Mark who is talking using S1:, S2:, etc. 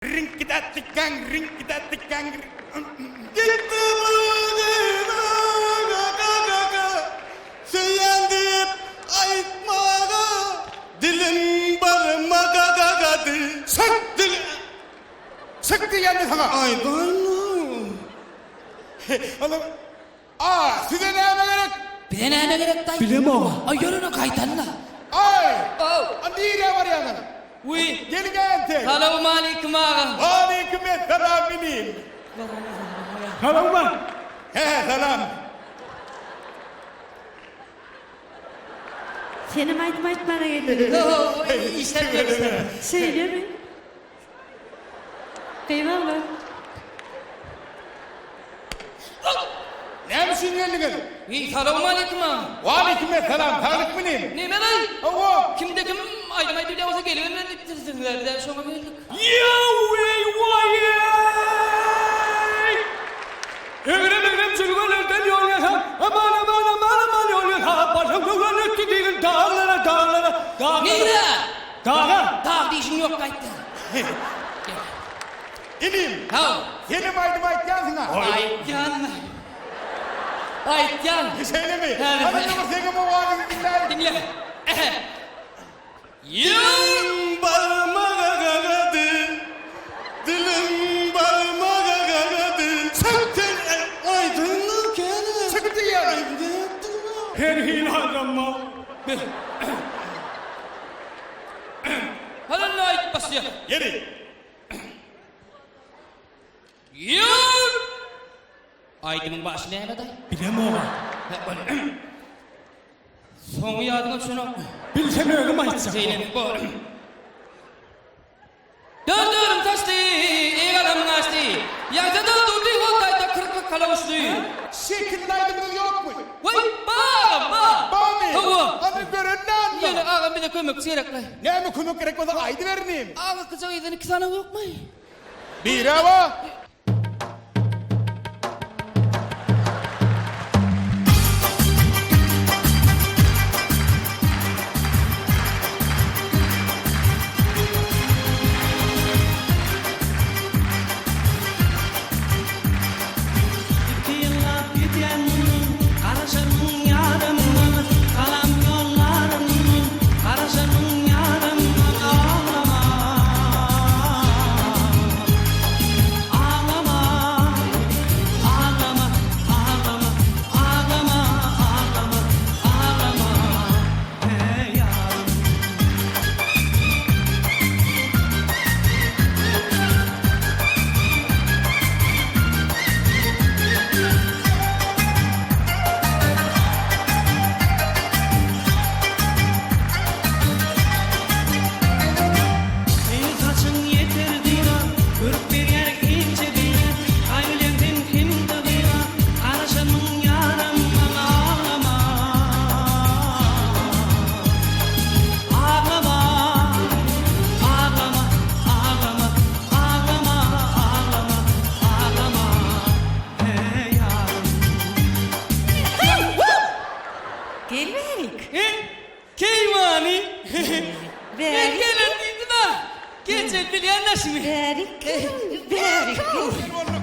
S1: Ring kita tikang, ring kita tikang. Sayandip aytmaga dilim barmaga gagadı. Sak dil. Sak diyendi sana. Ay dayı. Oğlum. Size ne gerek?
S2: Bir ne gerek dayı?
S3: Bileme ama.
S2: Ay yolunu kaytanla.
S1: Ay.
S2: Oh.
S1: Andire var yani.
S2: Oui.
S1: Gel gel.
S2: Selamun aleyküm ağa.
S1: Aleyküm selam benim.
S3: Tamam mı?
S1: He selam.
S4: Senin aytmana geldi.
S2: İşler görürsen.
S4: Söyle mi? Eyvallah.
S1: Ne misin geldiniz?
S2: Oui, selamun aleyküm ağa.
S1: Aleyküm selam. Tanık benim.
S2: Ne meray?
S1: Allah.
S2: Kimde kim aydamaydı bile olsa geliyor. Ne sonra geldik.
S3: Evrem çocuklardan yol yaşam. Aman yol yaşam. Başım çocuklarla gidiyor dağlara.
S2: Neyse?
S3: Dağa.
S2: Dağ dişim yok kayıtta.
S1: İneyim.
S2: Ha.
S1: Senin aydım aytyansın ha.
S2: Aytyan. Aytyan.
S1: Söyle mi?
S2: Evet.
S1: Hadi ama senin bu varlığını dinler.
S2: Dinle.
S1: Dilim barmaga gagadı. Dilim barmaga gagadı. Sakın aydınlık gene. Sakın ya.
S3: Her hilalama.
S2: Hadi ne ait basıyor.
S1: Yeri.
S2: Yürü! Aydın'ın başı ne dayı?
S3: Bileme ama.
S2: Sonu yadına şunu.
S3: Bilsem öyle aytsak.
S2: Zeynep bu. Döndürüm taştı, iyi adamın açtı. Yakada durdu, o kayda kırıklık kalamıştı.
S1: Şekilde aydınlık yok mu?
S2: Vay ba!
S1: Bami.
S2: Hava.
S1: Hadi görün ne
S2: Yine
S1: anla.
S2: ağam bir de kömük seyrekle.
S1: Ne mi kumuk gerek olsa aydı vermeyeyim.
S2: Ağa kıza yedin iki tane yok mu?
S1: Bir hava.
S4: Gelmeyelik.
S2: Keyvani.
S4: Verik.
S2: Gelin dedim ha. Geçen bilen nasıl mı?
S4: Verik. Verik.
S1: Sen onu